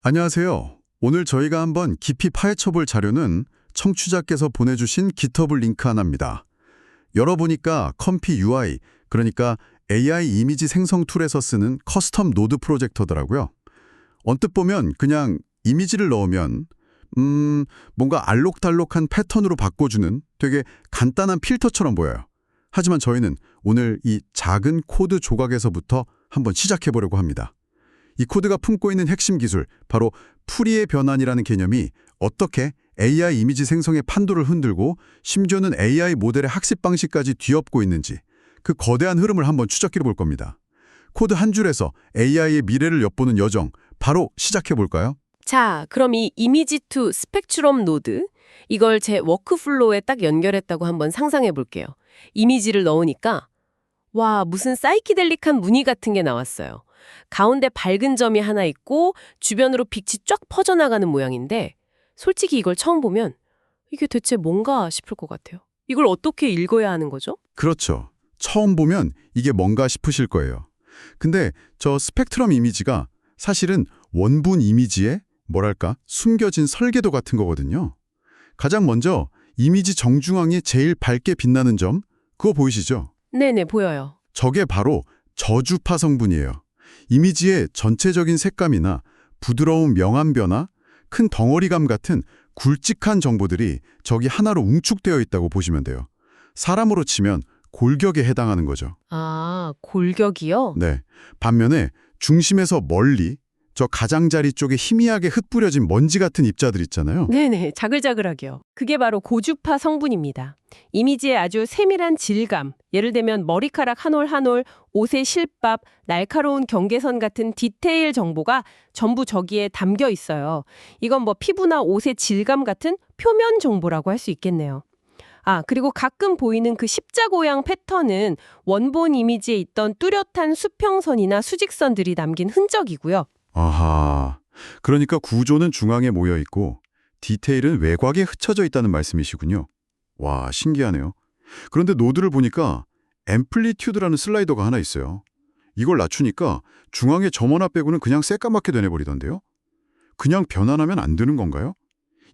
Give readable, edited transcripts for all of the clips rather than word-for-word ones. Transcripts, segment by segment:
안녕하세요. 오늘 저희가 한번 깊이 파헤쳐 볼 자료는 청취자께서 보내주신 GitHub 링크 하나입니다. 열어보니까 컴피 UI, 그러니까 AI 이미지 생성 툴에서 쓰는 커스텀 노드 프로젝터더라고요. 언뜻 보면 그냥 이미지를 넣으면 뭔가 알록달록한 패턴으로 바꿔주는 되게 간단한 필터처럼 보여요. 하지만 저희는 오늘 이 작은 코드 조각에서부터 한번 시작해 보려고 합니다. 이 코드가 품고 있는 핵심 기술, 바로 풀이의 변환이라는 개념이 어떻게 AI 이미지 생성의 판도를 흔들고 심지어는 AI 모델의 학습 방식까지 뒤엎고 있는지 그 거대한 흐름을 한번 추적해 볼 겁니다. 코드 한 줄에서 AI의 미래를 엿보는 여정, 바로 시작해 볼까요? 자, 그럼 이 이미지 투 스펙트럼 노드, 이걸 제 워크플로우에 딱 연결했다고 한번 상상해 볼게요. 이미지를 넣으니까 와, 무슨 사이키델릭한 무늬 같은 게 나왔어요. 가운데 밝은 점이 하나 있고 주변으로 빛이 쫙 퍼져나가는 모양인데 솔직히 이걸 처음 보면 이게 대체 뭔가 싶을 것 같아요. 이걸 어떻게 읽어야 하는 거죠? 그렇죠. 처음 보면 이게 뭔가 싶으실 거예요. 근데 저 스펙트럼 이미지가 사실은 원본 이미지의 뭐랄까 숨겨진 설계도 같은 거거든요. 가장 먼저 이미지 정중앙에 제일 밝게 빛나는 점, 그거 보이시죠? 네네, 보여요. 저게 바로 저주파 성분이에요. 이미지의 전체적인 색감이나 부드러운 명암 변화, 큰 덩어리감 같은 굵직한 정보들이 저기 하나로 웅축되어 있다고 보시면 돼요. 사람으로 치면 골격에 해당하는 거죠. 아, 골격이요? 네. 반면에 중심에서 멀리 저 가장자리 쪽에 희미하게 흩뿌려진 먼지 같은 입자들 있잖아요. 네네, 자글자글하게요. 그게 바로 고주파 성분입니다. 이미지의 아주 세밀한 질감, 예를 들면 머리카락 한 올 한 올, 옷의 실밥, 날카로운 경계선 같은 디테일 정보가 전부 저기에 담겨 있어요. 이건 뭐 피부나 옷의 질감 같은 표면 정보라고 할 수 있겠네요. 아, 그리고 가끔 보이는 그 십자고양 패턴은 원본 이미지에 있던 뚜렷한 수평선이나 수직선들이 남긴 흔적이고요. 아하. 그러니까 구조는 중앙에 모여 있고 디테일은 외곽에 흩어져 있다는 말씀이시군요. 와, 신기하네요. 그런데 노드를 보니까 앰플리튜드라는 슬라이더가 하나 있어요. 이걸 낮추니까 중앙의 점 하나 빼고는 그냥 새까맣게 되내버리던데요? 그냥 변환하면 안 되는 건가요?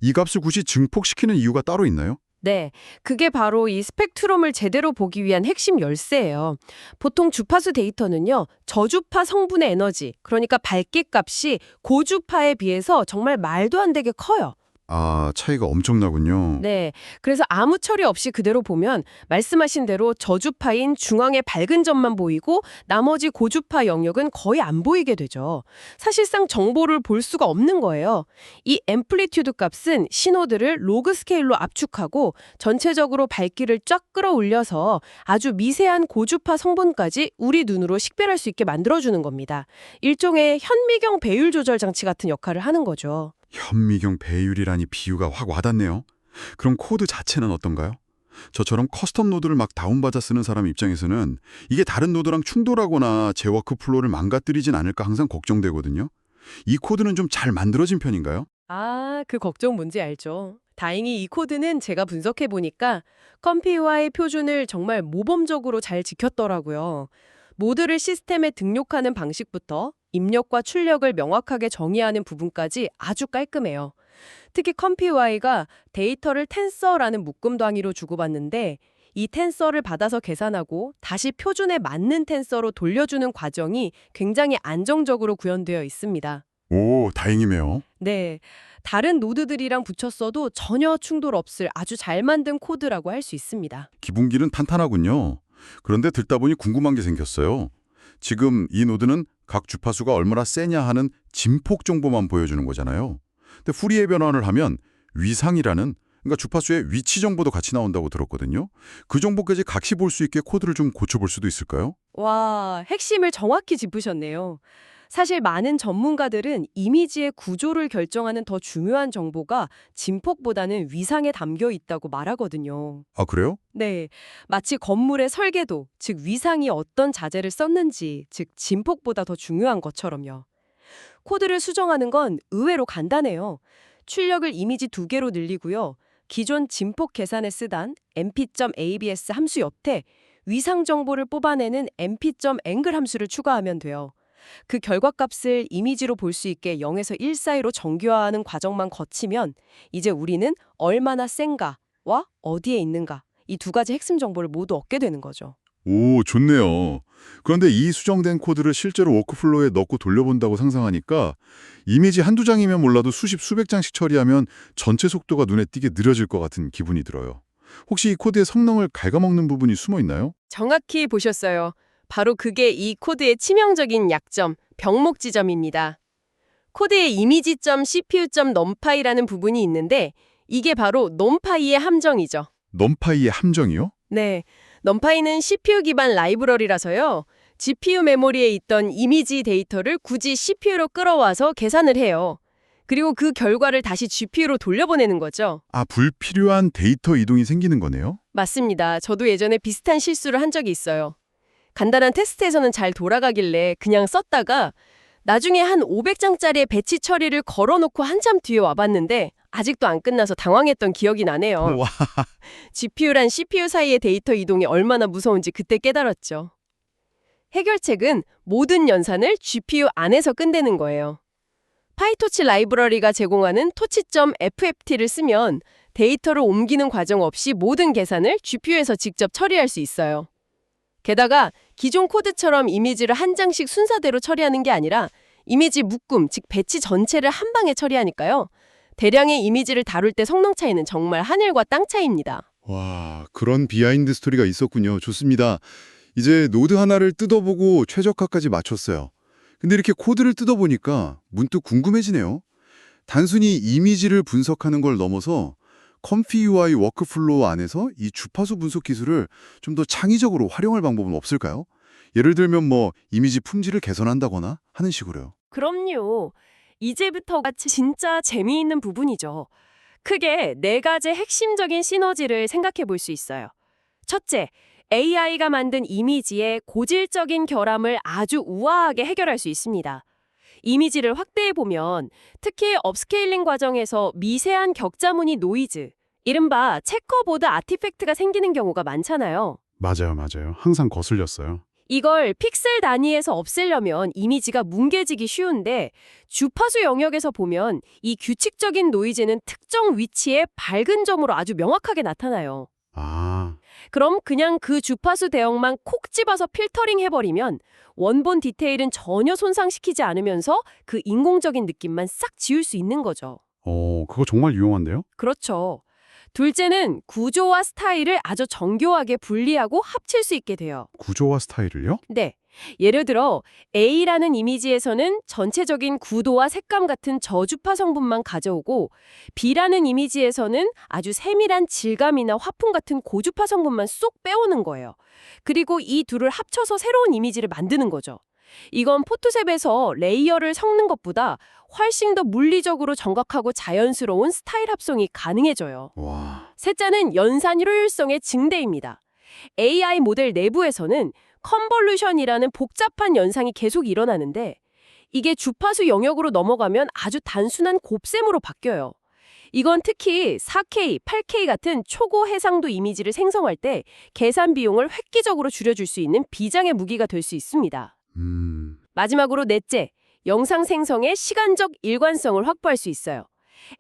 이 값을 굳이 증폭시키는 이유가 따로 있나요? 네, 그게 바로 이 스펙트럼을 제대로 보기 위한 핵심 열쇠예요. 보통 주파수 데이터는요, 저주파 성분의 에너지, 그러니까 밝기 값이 고주파에 비해서 정말 말도 안 되게 커요. 아, 차이가 엄청나군요. 네, 그래서 아무 처리 없이 그대로 보면 말씀하신 대로 저주파인 중앙의 밝은 점만 보이고 나머지 고주파 영역은 거의 안 보이게 되죠. 사실상 정보를 볼 수가 없는 거예요. 이 앰플리튜드 값은 신호들을 로그 스케일로 압축하고 전체적으로 밝기를 쫙 끌어올려서 아주 미세한 고주파 성분까지 우리 눈으로 식별할 수 있게 만들어주는 겁니다. 일종의 현미경 배율 조절 장치 같은 역할을 하는 거죠. 현미경 배율이라니 비유가 확 와닿네요. 그럼 코드 자체는 어떤가요? 저처럼 커스텀 노드를 막 다운받아 쓰는 사람 입장에서는 이게 다른 노드랑 충돌하거나 제 워크플로우를 망가뜨리진 않을까 항상 걱정되거든요. 이 코드는 좀 잘 만들어진 편인가요? 아, 그 걱정 뭔지 알죠. 다행히 이 코드는 제가 분석해 보니까 컴피와의 표준을 정말 모범적으로 잘 지켰더라고요. 모드를 시스템에 등록하는 방식부터 입력과 출력을 명확하게 정의하는 부분까지 아주 깔끔해요. 특히 컴피와이가 데이터를 텐서라는 묶음 단위로 주고받는데 이 텐서를 받아서 계산하고 다시 표준에 맞는 텐서로 돌려주는 과정이 굉장히 안정적으로 구현되어 있습니다. 오, 다행이네요. 네, 다른 노드들이랑 붙였어도 전혀 충돌 없을 아주 잘 만든 코드라고 할 수 있습니다. 기본기는 탄탄하군요. 그런데 듣다 보니 궁금한 게 생겼어요. 지금 이 노드는 각 주파수가 얼마나 세냐 하는 진폭 정보만 보여주는 거잖아요. 근데 후리의 변환을 하면 위상이라는, 그러니까 주파수의 위치 정보도 같이 나온다고 들었거든요. 그 정보까지 같이 볼 수 있게 코드를 좀 고쳐볼 수도 있을까요? 와, 핵심을 정확히 짚으셨네요. 사실 많은 전문가들은 이미지의 구조를 결정하는 더 중요한 정보가 진폭보다는 위상에 담겨 있다고 말하거든요. 아, 그래요? 네, 마치 건물의 설계도, 즉 위상이 어떤 자재를 썼는지, 즉 진폭보다 더 중요한 것처럼요. 코드를 수정하는 건 의외로 간단해요. 출력을 이미지 2개로 늘리고요. 기존 진폭 계산에 쓰던 mp.abs 함수 옆에 위상 정보를 뽑아내는 mp.angle 함수를 추가하면 돼요. 그 결과값을 이미지로 볼 수 있게 0에서 1 사이로 정교화하는 과정만 거치면 이제 우리는 얼마나 센가와 어디에 있는가 이 두 가지 핵심 정보를 모두 얻게 되는 거죠. 오, 좋네요. 그런데 이 수정된 코드를 실제로 워크플로우에 넣고 돌려본다고 상상하니까 이미지 한두 장이면 몰라도 수십, 수백 장씩 처리하면 전체 속도가 눈에 띄게 느려질 것 같은 기분이 들어요. 혹시 이 코드의 성능을 갉아먹는 부분이 숨어 있나요? 정확히 보셨어요. 바로 그게 이 코드의 치명적인 약점, 병목 지점입니다. 코드의 이미지.cpu.numpy라는 부분이 있는데 이게 바로 numpy의 함정이죠. 넘파이의 함정이요? 네, numpy는 CPU 기반 라이브러리라서요. GPU 메모리에 있던 이미지 데이터를 굳이 CPU로 끌어와서 계산을 해요. 그리고 그 결과를 다시 GPU로 돌려보내는 거죠. 아, 불필요한 데이터 이동이 생기는 거네요? 맞습니다. 저도 예전에 비슷한 실수를 한 적이 있어요. 간단한 테스트에서는 잘 돌아가길래 그냥 썼다가 나중에 한 500장짜리의 배치 처리를 걸어놓고 한참 뒤에 와봤는데 아직도 안 끝나서 당황했던 기억이 나네요. 와, GPU랑 CPU 사이의 데이터 이동이 얼마나 무서운지 그때 깨달았죠. 해결책은 모든 연산을 GPU 안에서 끝내는 거예요. 파이토치 라이브러리가 제공하는 토치.ft를 쓰면 데이터를 옮기는 과정 없이 모든 계산을 GPU에서 직접 처리할 수 있어요. 게다가 기존 코드처럼 이미지를 한 장씩 순서대로 처리하는 게 아니라 이미지 묶음, 즉 배치 전체를 한 방에 처리하니까요. 대량의 이미지를 다룰 때 성능 차이는 정말 하늘과 땅 차이입니다. 와, 그런 비하인드 스토리가 있었군요. 좋습니다. 이제 노드 하나를 뜯어보고 최적화까지 맞췄어요. 근데 이렇게 코드를 뜯어보니까 문득 궁금해지네요. 단순히 이미지를 분석하는 걸 넘어서 컴피 UI 워크플로우 안에서 이 주파수 분석 기술을 좀 더 창의적으로 활용할 방법은 없을까요? 예를 들면 뭐 이미지 품질을 개선한다거나 하는 식으로요. 그럼요. 이제부터가 진짜 재미있는 부분이죠. 크게 네 가지 핵심적인 시너지를 생각해 볼 수 있어요. 첫째, AI가 만든 이미지의 고질적인 결함을 아주 우아하게 해결할 수 있습니다. 이미지를 확대해 보면 특히 업스케일링 과정에서 미세한 격자무늬 노이즈, 이른바 체커보드 아티팩트가 생기는 경우가 많잖아요. 맞아요. 항상 거슬렸어요. 이걸 픽셀 단위에서 없애려면 이미지가 뭉개지기 쉬운데 주파수 영역에서 보면 이 규칙적인 노이즈는 특정 위치에 밝은 점으로 아주 명확하게 나타나요. 아, 그럼 그냥 그 주파수 대역만 콕 집어서 필터링 해버리면 원본 디테일은 전혀 손상시키지 않으면서 그 인공적인 느낌만 싹 지울 수 있는 거죠. 그거 정말 유용한데요? 그렇죠. 둘째는 구조와 스타일을 아주 정교하게 분리하고 합칠 수 있게 돼요. 구조와 스타일을요? 네. 예를 들어 A라는 이미지에서는 전체적인 구도와 색감 같은 저주파 성분만 가져오고 B라는 이미지에서는 아주 세밀한 질감이나 화풍 같은 고주파 성분만 쏙 빼오는 거예요. 그리고 이 둘을 합쳐서 새로운 이미지를 만드는 거죠. 이건 포토샵에서 레이어를 섞는 것보다 훨씬 더 물리적으로 정확하고 자연스러운 스타일 합성이 가능해져요. 와, 셋째는 연산 효율성의 증대입니다. AI 모델 내부에서는 컨볼루션이라는 복잡한 연상이 계속 일어나는데 이게 주파수 영역으로 넘어가면 아주 단순한 곱셈으로 바뀌어요. 이건 특히 4K, 8K 같은 초고 해상도 이미지를 생성할 때 계산 비용을 획기적으로 줄여줄 수 있는 비장의 무기가 될 수 있습니다. 마지막으로 넷째, 영상 생성의 시간적 일관성을 확보할 수 있어요.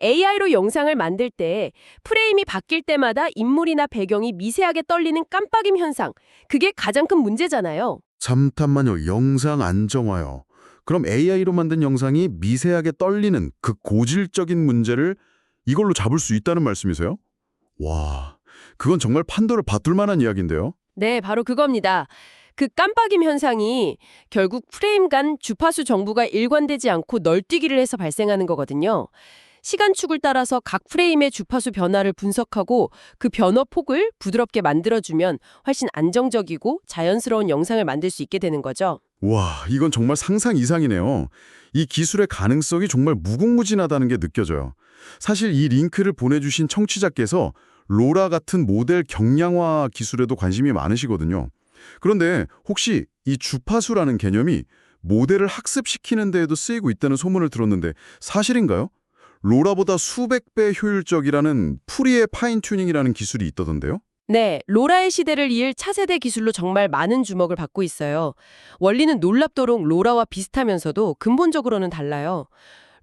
AI로 영상을 만들 때 프레임이 바뀔 때마다 인물이나 배경이 미세하게 떨리는 깜빡임 현상, 그게 가장 큰 문제잖아요. 잠깐만요. 영상 안정화요. 그럼 AI로 만든 영상이 미세하게 떨리는 그 고질적인 문제를 이걸로 잡을 수 있다는 말씀이세요? 와, 그건 정말 판도를 받들 만한 이야기인데요. 네, 바로 그겁니다. 그 깜빡임 현상이 결국 프레임 간 주파수 정보가 일관되지 않고 널뛰기를 해서 발생하는 거거든요. 시간축을 따라서 각 프레임의 주파수 변화를 분석하고 그 변화 폭을 부드럽게 만들어주면 훨씬 안정적이고 자연스러운 영상을 만들 수 있게 되는 거죠. 와, 이건 정말 상상 이상이네요. 이 기술의 가능성이 정말 무궁무진하다는 게 느껴져요. 사실 이 링크를 보내주신 청취자께서 로라 같은 모델 경량화 기술에도 관심이 많으시거든요. 그런데 혹시 이 주파수라는 개념이 모델을 학습시키는 데에도 쓰이고 있다는 소문을 들었는데 사실인가요? 로라보다 수백 배 효율적이라는 푸리의 파인튜닝이라는 기술이 있다던데요? 네, 로라의 시대를 이을 차세대 기술로 정말 많은 주목을 받고 있어요. 원리는 놀랍도록 로라와 비슷하면서도 근본적으로는 달라요.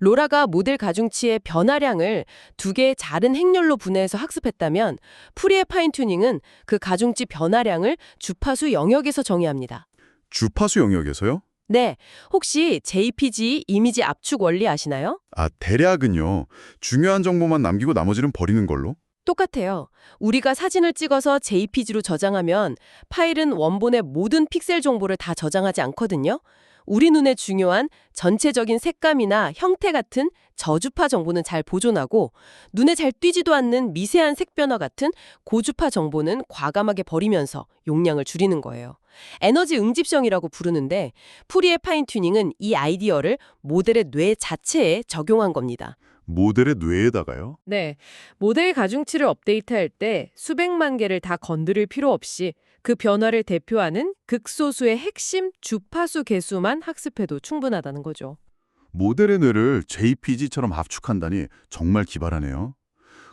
로라가 모델 가중치의 변화량을 두 개의 다른 행렬로 분해해서 학습했다면 프리의 파인튜닝은 그 가중치 변화량을 주파수 영역에서 정의합니다. 주파수 영역에서요? 네, 혹시 JPG 이미지 압축 원리 아시나요? 아, 대략은요. 중요한 정보만 남기고 나머지는 버리는 걸로? 똑같아요. 우리가 사진을 찍어서 JPG로 저장하면 파일은 원본의 모든 픽셀 정보를 다 저장하지 않거든요. 우리 눈에 중요한 전체적인 색감이나 형태 같은 저주파 정보는 잘 보존하고 눈에 잘 띄지도 않는 미세한 색 변화 같은 고주파 정보는 과감하게 버리면서 용량을 줄이는 거예요. 에너지 응집성이라고 부르는데 프리의 파인튜닝은 이 아이디어를 모델의 뇌 자체에 적용한 겁니다. 모델의 뇌에다가요? 네, 모델 가중치를 업데이트할 때 수백만 개를 다 건드릴 필요 없이 그 변화를 대표하는 극소수의 핵심 주파수 개수만 학습해도 충분하다는 거죠. 모델의 뇌를 JPG처럼 압축한다니 정말 기발하네요.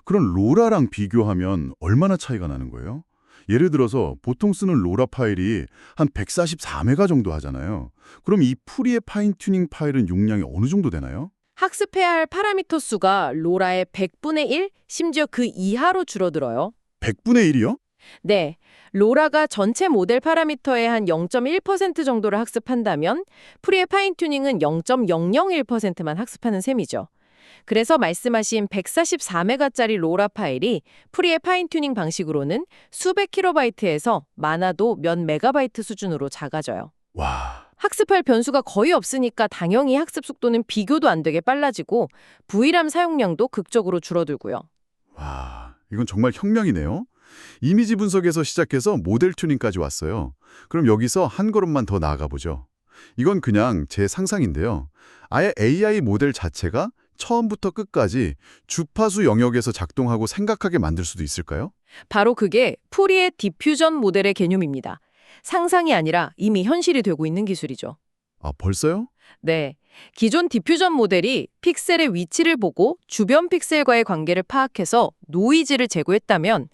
그럼 로라랑 비교하면 얼마나 차이가 나는 거예요? 예를 들어서 보통 쓰는 로라 파일이 한 144메가 정도 하잖아요. 그럼 이 프리의 파인튜닝 파일은 용량이 어느 정도 되나요? 학습해야 할 파라미터 수가 로라의 100분의 1, 심지어 그 이하로 줄어들어요. 100분의 1이요? 네, 로라가 전체 모델 파라미터의 한 0.1% 정도를 학습한다면 프리의 파인튜닝은 0.001%만 학습하는 셈이죠. 그래서 말씀하신 144메가짜리 로라 파일이 프리의 파인튜닝 방식으로는 수백 킬로바이트에서 많아도 몇 메가바이트 수준으로 작아져요. 와, 학습할 변수가 거의 없으니까 당연히 학습 속도는 비교도 안 되게 빨라지고 VRAM 사용량도 극적으로 줄어들고요. 이건 정말 혁명이네요. 이미지 분석에서 시작해서 모델 튜닝까지 왔어요. 그럼 여기서 한 걸음만 더 나아가 보죠. 이건 그냥 제 상상인데요. 아예 AI 모델 자체가 처음부터 끝까지 주파수 영역에서 작동하고 생각하게 만들 수도 있을까요? 바로 그게 프리의 디퓨전 모델의 개념입니다. 상상이 아니라 이미 현실이 되고 있는 기술이죠. 아, 벌써요? 네. 기존 디퓨전 모델이 픽셀의 위치를 보고 주변 픽셀과의 관계를 파악해서 노이즈를 제거했다면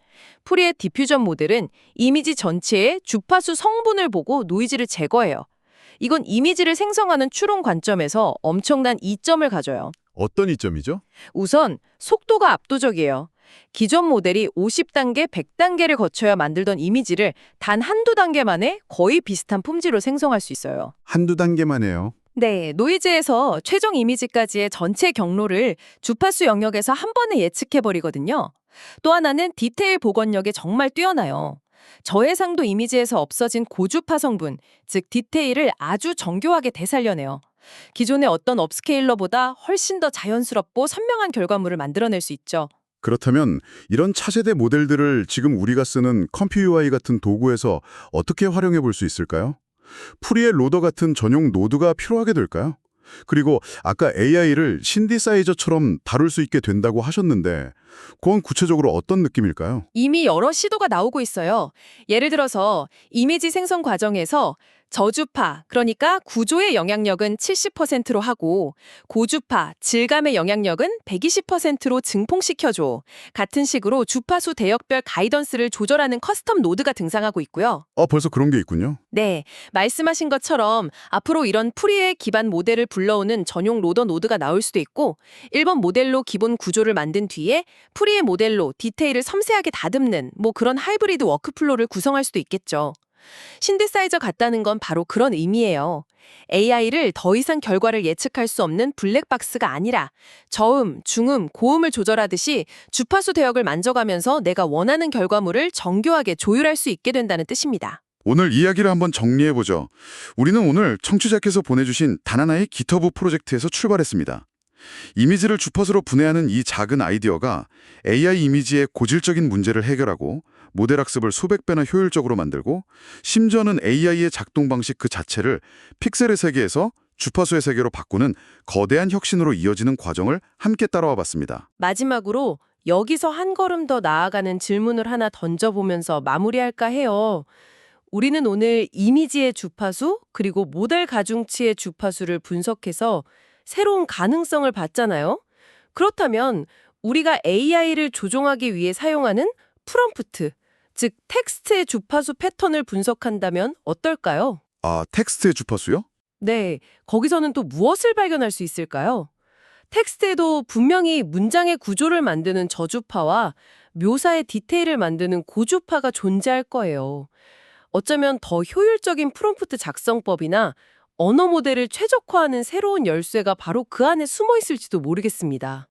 프리의 디퓨전 모델은 이미지 전체의 주파수 성분을 보고 노이즈를 제거해요. 이건 이미지를 생성하는 추론 관점에서 엄청난 이점을 가져요. 어떤 이점이죠? 우선 속도가 압도적이에요. 기존 모델이 50단계, 100단계를 거쳐야 만들던 이미지를 단 한두 단계 만에 거의 비슷한 품질로 생성할 수 있어요. 한두 단계만 해요. 네, 노이즈에서 최종 이미지까지의 전체 경로를 주파수 영역에서 한 번에 예측해버리거든요. 또 하나는 디테일 복원력이 정말 뛰어나요. 저해상도 이미지에서 없어진 고주파 성분, 즉 디테일을 아주 정교하게 되살려내요. 기존의 어떤 업스케일러보다 훨씬 더 자연스럽고 선명한 결과물을 만들어낼 수 있죠. 그렇다면 이런 차세대 모델들을 지금 우리가 쓰는 컴퓨 UI 같은 도구에서 어떻게 활용해 볼 수 있을까요? 프리의 로더 같은 전용 노드가 필요하게 될까요? 그리고 아까 AI를 신디사이저처럼 다룰 수 있게 된다고 하셨는데 그건 구체적으로 어떤 느낌일까요? 이미 여러 시도가 나오고 있어요. 예를 들어서 이미지 생성 과정에서 저주파, 그러니까 구조의 영향력은 70%로 하고 고주파, 질감의 영향력은 120%로 증폭시켜줘. 같은 식으로 주파수 대역별 가이던스를 조절하는 커스텀 노드가 등장하고 있고요. 벌써 그런 게 있군요. 네, 말씀하신 것처럼 앞으로 이런 프리의 기반 모델을 불러오는 전용 로더 노드가 나올 수도 있고 1번 모델로 기본 구조를 만든 뒤에 프리의 모델로 디테일을 섬세하게 다듬는 그런 하이브리드 워크플로우를 구성할 수도 있겠죠. 신디사이저 같다는 건 바로 그런 의미예요. AI를 더 이상 결과를 예측할 수 없는 블랙박스가 아니라 저음, 중음, 고음을 조절하듯이 주파수 대역을 만져가면서 내가 원하는 결과물을 정교하게 조율할 수 있게 된다는 뜻입니다. 오늘 이야기를 한번 정리해보죠. 우리는 오늘 청취자께서 보내주신 단 하나의 GitHub 프로젝트에서 출발했습니다. 이미지를 주파수로 분해하는 이 작은 아이디어가 AI 이미지의 고질적인 문제를 해결하고 모델 학습을 수백 배나 효율적으로 만들고 심지어는 AI의 작동 방식 그 자체를 픽셀의 세계에서 주파수의 세계로 바꾸는 거대한 혁신으로 이어지는 과정을 함께 따라와 봤습니다. 마지막으로 여기서 한 걸음 더 나아가는 질문을 하나 던져보면서 마무리할까 해요. 우리는 오늘 이미지의 주파수 그리고 모델 가중치의 주파수를 분석해서 새로운 가능성을 봤잖아요. 그렇다면 우리가 AI를 조종하기 위해 사용하는 프롬프트, 즉 텍스트의 주파수 패턴을 분석한다면 어떨까요? 아, 텍스트의 주파수요? 네, 거기서는 또 무엇을 발견할 수 있을까요? 텍스트에도 분명히 문장의 구조를 만드는 저주파와 묘사의 디테일을 만드는 고주파가 존재할 거예요. 어쩌면 더 효율적인 프롬프트 작성법이나 언어 모델을 최적화하는 새로운 열쇠가 바로 그 안에 숨어 있을지도 모르겠습니다.